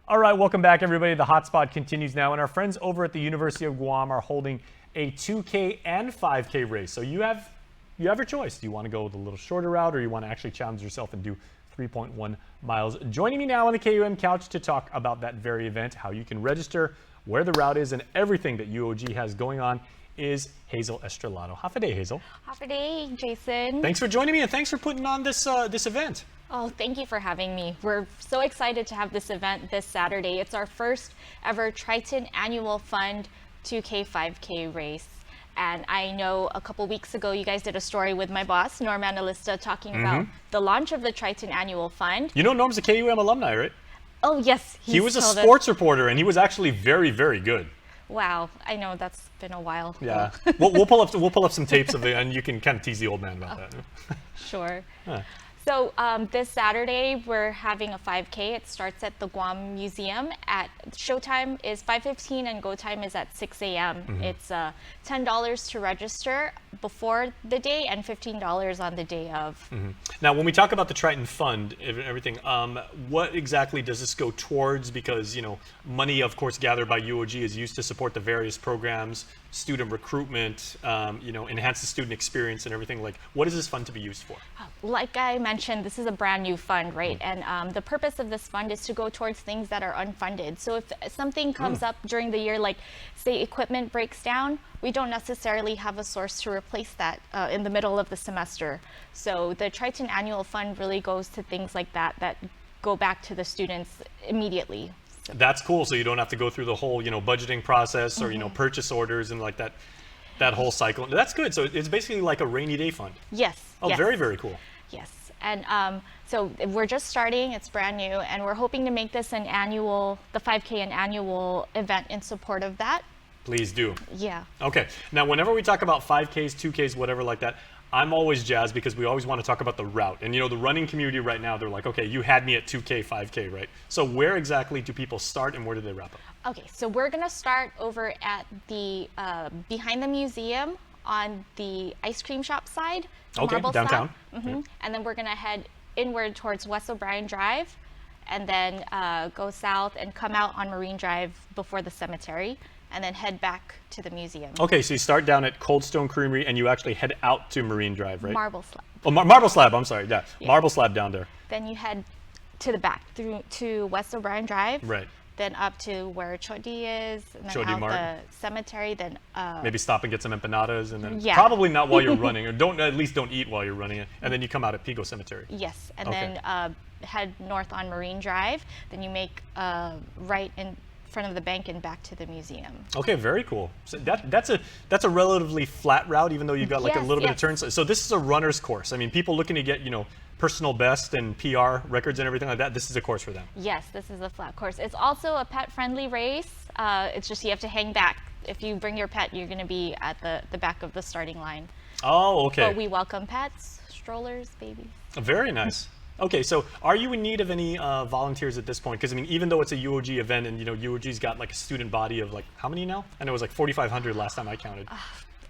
All right, welcome back, everybody. The hotspot continues now, and our friends over at the University of Guam are holding a 2K and 5K race. So you have your choice. Do you want to go the little shorter route, or you want to actually challenge yourself and do 3.1 miles? Joining me now on the KUM couch to talk about that very event, how you can register, where the route is, and everything that UOG has going on is Hazel Estrelado. Half a day, Hazel. Half a day, Jason. Thanks for joining me, and thanks for putting on this event. Oh, thank you for having me. We're so excited to have this event this Saturday. It's our first ever Triton Annual Fund 2K 5K race. And I know a couple weeks ago you guys did a story with my boss, Norm Analista, talking about the launch of the Triton Annual Fund. You know Norm's a KUM alumni, right? Oh, yes. He was a sports reporter, and he was actually very, very good. Wow, I know that's been a while. Yeah, we'll pull up some tapes of it, and you can kind of tease the old man about that. Sure. Huh. So this Saturday we're having a 5K. It starts at the Guam Museum. Showtime is 5:15 and go time is at 6 a.m. It's $10 to register before the day and $15 on the day of. Now, when we talk about the Triton Fund and everything, what exactly does this go towards? Because money, of course, gathered by UOG is used to support the various programs, student recruitment, enhance the student experience and everything. Like, what is this fund to be used for? Like I mentioned, this is a brand new fund, right? And the purpose of this fund is to go towards things that are unfunded. So if something comes up during the year, like say equipment breaks down, we don't necessarily have a source to replace that in the middle of the semester. So the Triton Annual Fund really goes to things like that go back to the students immediately. So. That's cool. So you don't have to go through the whole, budgeting process or, purchase orders and like that whole cycle. That's good. So it's basically like a rainy day fund. Yes. Oh, yes. Very, very cool. Yes. And so we're just starting, it's brand new, and we're hoping to make this the 5K an annual event in support of that. Please do. Yeah. Okay. Now, whenever we talk about 5Ks, 2Ks, whatever like that, I'm always jazzed because we always want to talk about the route. And the running community right now, they're like, okay, you had me at 2K, 5K, right? So where exactly do people start and where do they wrap up? Okay, so we're going to start over at the behind the museum on the ice cream shop side. Okay, downtown. And then we're going to head inward towards West O'Brien Drive and then go south and come out on Marine Drive before the cemetery and then head back to the museum. Okay, so you start down at Cold Stone Creamery and you actually head out to Marine Drive, right? Marble Slab. Oh, Marble Slab, I'm sorry, yeah. Marble Slab down there. Then you head to the back through to West O'Brien Drive. Right. Then up to where Chodi is, and then Chodi out Mart. the cemetery, then maybe stop and get some empanadas, and then Yeah. probably not while you're running, or at least don't eat while you're running it, and then you come out at Pigo Cemetery. Yes, and Okay. then head north on Marine Drive. Then you make right in front of the bank and back to the museum. Okay, very cool. So that's a relatively flat route, even though you've got like a Yes, little bit of yes. turns. So this is a runner's course. I mean, people looking to get personal best and PR records and everything like that. This is a course for them. Yes, this is a flat course. It's also a pet-friendly race. It's just you have to hang back. If you bring your pet, you're going to be at the back of the starting line. Oh, okay. But we welcome pets, strollers, babies. Very nice. Okay, so are you in need of any volunteers at this point? Because I mean, even though it's a UOG event, and UOG's got like a student body of like how many now? I know it was like 4,500 last time I counted.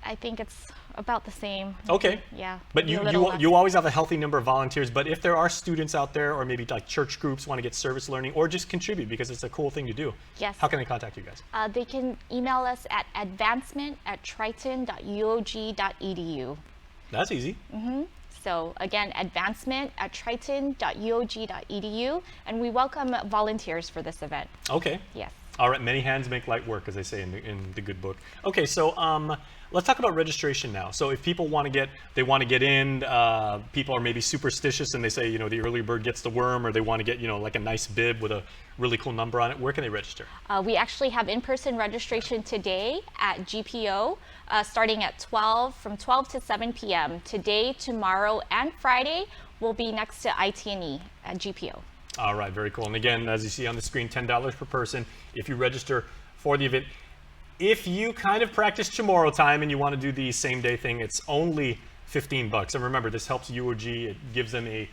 I think it's about the same. Okay. Yeah. But maybe a little less. you always have a healthy number of volunteers. But if there are students out there, or maybe like church groups want to get service learning, or just contribute because it's a cool thing to do. Yes. How can they contact you guys? They can email us at advancement@triton.uog.edu. That's easy. So again, advancement@triton.uog.edu, and we welcome volunteers for this event. Okay. Yes. All right. Many hands make light work, as they say in the good book. Okay. So let's talk about registration now. So if people want to get in, people are maybe superstitious and they say, the early bird gets the worm, or they want to get, like a nice bib with a really cool number on it. Where can they register? We actually have in-person registration today at GPO, starting at from 12 to 7 p.m. Today, tomorrow, and Friday will be next to IT&E at GPO. All right, very cool. And again, as you see on the screen, $10 per person if you register for the event. If you kind of practice tomorrow time and you want to do the same day thing, it's only $15. And remember, this helps UOG. It gives them a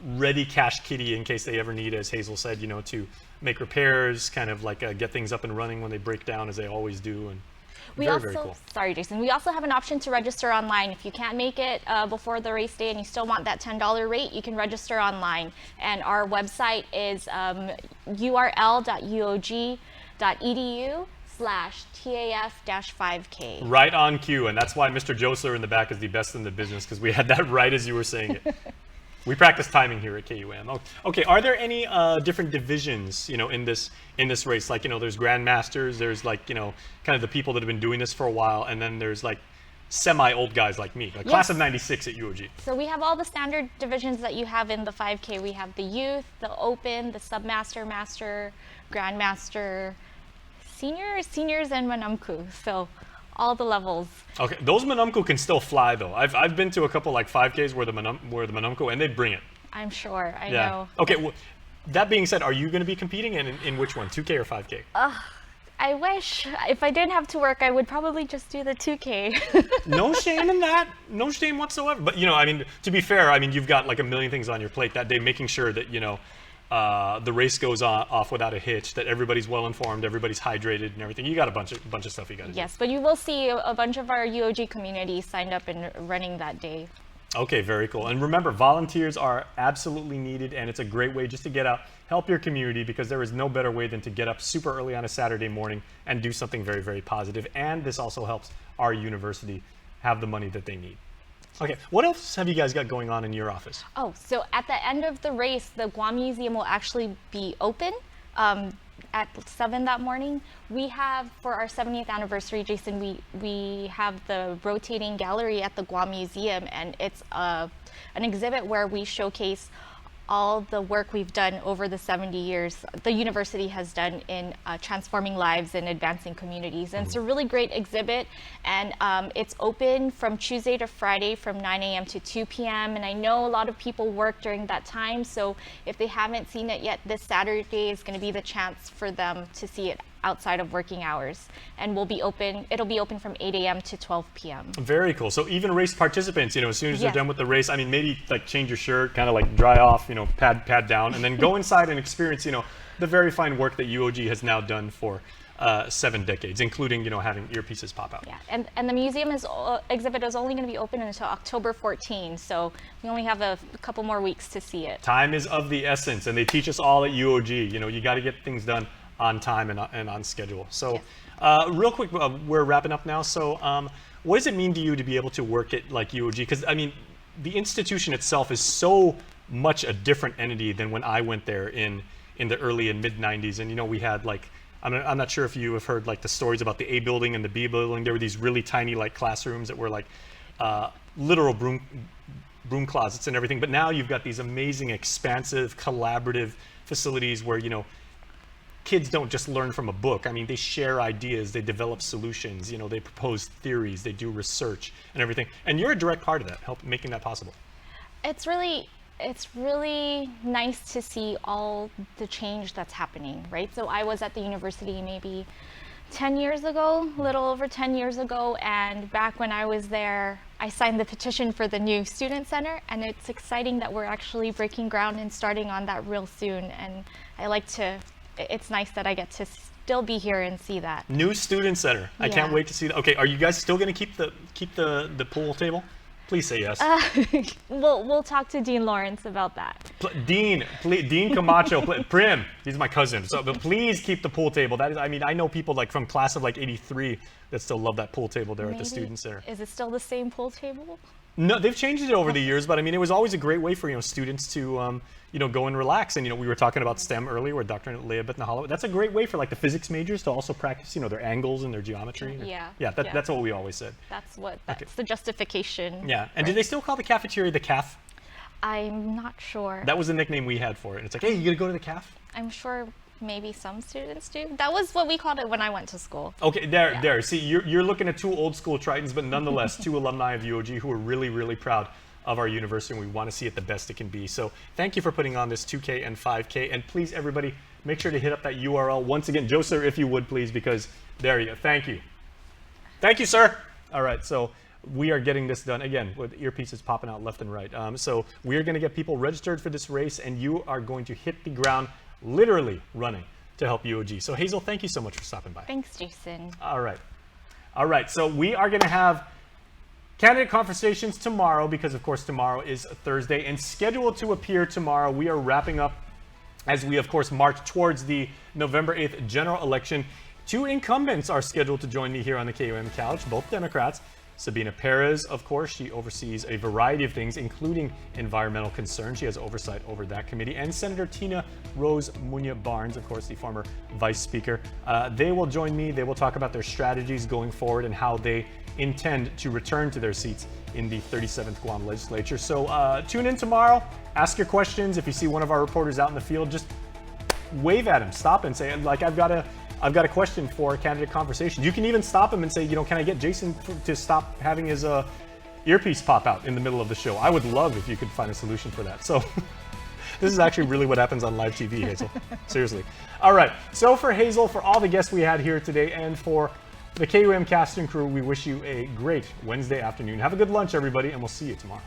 ready cash kitty in case they ever need, as Hazel said, to make repairs, kind of like get things up and running when they break down, as they always do. And We Very, also, very cool. sorry, Jason, we also have an option to register online. If you can't make it before the race day and you still want that $10 rate, you can register online. And our website is url.uog.edu/TAF-5K. Right on cue, and that's why Mr. Josler in the back is the best in the business, because we had that right as you were saying it. We practice timing here at KUAM. Okay, are there any different divisions, in this race? Like, there's grandmasters, there's like, kind of the people that have been doing this for a while, and then there's like semi-old guys like me, like class of '96 at UOG. So we have all the standard divisions that you have in the 5K. We have the youth, the open, the submaster, master, grandmaster, seniors, and manamku. So all the levels. Okay, those manamku can still fly though. I've been to a couple like 5Ks where the manamku, and they bring it. I'm sure. I Yeah. know. Okay. Well, that being said, are you going to be competing in which one, 2K or 5K? I wish. If I didn't have to work, I would probably just do the 2K. No shame in that. No shame whatsoever. But to be fair, you've got like a million things on your plate that day, making sure that the race goes off without a hitch, that everybody's well informed, everybody's hydrated, and everything. You got a bunch of stuff you got to do. Yes, but you will see a bunch of our UOG community signed up and running that day. Okay, very cool. And remember, volunteers are absolutely needed, and it's a great way just to get out, help your community, because there is no better way than to get up super early on a Saturday morning and do something very, very positive. And this also helps our university have the money that they need. Okay, what else have you guys got going on in your office? Oh, so at the end of the race, the Guam Museum will actually be open at 7 that morning. We have, for our 70th anniversary, Jason, we have the rotating gallery at the Guam Museum, and it's an exhibit where we showcase all the work we've done over the 70 years the university has done in transforming lives and advancing communities. And it's a really great exhibit, and it's open from Tuesday to Friday from 9 a.m. to 2 p.m. And I know a lot of people work during that time, so if they haven't seen it yet, this Saturday is going to be the chance for them to see it outside of working hours, and it'll be open from 8 a.m. to 12 p.m. Very cool. So even race participants, as soon as they're Yes. done with the race, maybe like change your shirt, kind of like dry off, pad down, and then go inside and experience, the very fine work that UOG has now done for 7 decades, including, having earpieces pop out. Yeah, and the museum exhibit is only going to be open until October 14, so we only have a couple more weeks to see it. Time is of the essence, and they teach us all at UOG. You got to get things done on time and on schedule. So real quick, we're wrapping up now. So what does it mean to you to be able to work at like UOG? Because the institution itself is so much a different entity than when I went there in the early and mid 90s. And we had like, I'm not sure if you have heard like the stories about the A building and the B building. There were these really tiny like classrooms that were like literal broom closets and everything. But now you've got these amazing, expansive, collaborative facilities where, kids don't just learn from a book. They share ideas, they develop solutions, they propose theories, they do research and everything. And you're a direct part of that, help making that possible. It's really nice to see all the change that's happening, right? So I was at the university maybe 10 years ago, a little over 10 years ago, and back when I was there, I signed the petition for the new student center, and it's exciting that we're actually breaking ground and starting on that real soon. And it's nice that I get to still be here and see that. New student center. I can't wait to see that. Okay, are you guys still going to keep the pool table? Please say yes. We'll talk to Dean Lawrence about that. Dean Camacho, Prim, he's my cousin. So, but please keep the pool table. That is, I know people like from class of like '83 that still love that pool table there at the student center. Is it still the same pool table? No, they've changed it over the years, but it was always a great way for students to go and relax. And we were talking about STEM earlier with Dr. Leah Bitnahalo. That's a great way for like the physics majors to also practice their angles and their geometry. Yeah. That's what we always said. That's the justification. Yeah. And did they still call the cafeteria the CAF? I'm not sure. That was the nickname we had for it. And it's like, hey, you gonna go to the CAF? I'm sure maybe some students do. That was what we called it when I went to school. Okay, there. See, you're looking at 2 old school Tritons, but nonetheless 2 alumni of UOG who are really, really proud of our university, and we want to see it the best it can be. So thank you for putting on this 2K and 5K, and please everybody make sure to hit up that URL once again, Joe sir, if you would please, because there you go. Thank you sir. All right, so we are getting this done again with earpieces popping out left and right. So we are going to get people registered for this race, and you are going to hit the ground literally running to help UOG. So Hazel, thank you so much for stopping by. Thanks, Jason. All right. All right, so we are going to have candidate conversations tomorrow because, of course, tomorrow is Thursday. And scheduled to appear tomorrow, we are wrapping up as we, of course, march towards the November 8th general election. Two incumbents are scheduled to join me here on the KUM couch, both Democrats. Sabina Perez, of course, she oversees a variety of things, including environmental concerns. She has oversight over that committee. And Senator Tina Rose Munya Barnes, of course, the former vice speaker. They will join me. They will talk about their strategies going forward and how they intend to return to their seats in the 37th Guam legislature. So tune in tomorrow, ask your questions. If you see one of our reporters out in the field, just wave at him, stop and say, like, I've got a question for a candidate conversation. You can even stop him and say, can I get Jason to stop having his earpiece pop out in the middle of the show? I would love if you could find a solution for that. So this is actually really what happens on live TV, Hazel. Seriously. All right. So for Hazel, for all the guests we had here today, and for the KUM cast and crew, we wish you a great Wednesday afternoon. Have a good lunch, everybody, and we'll see you tomorrow.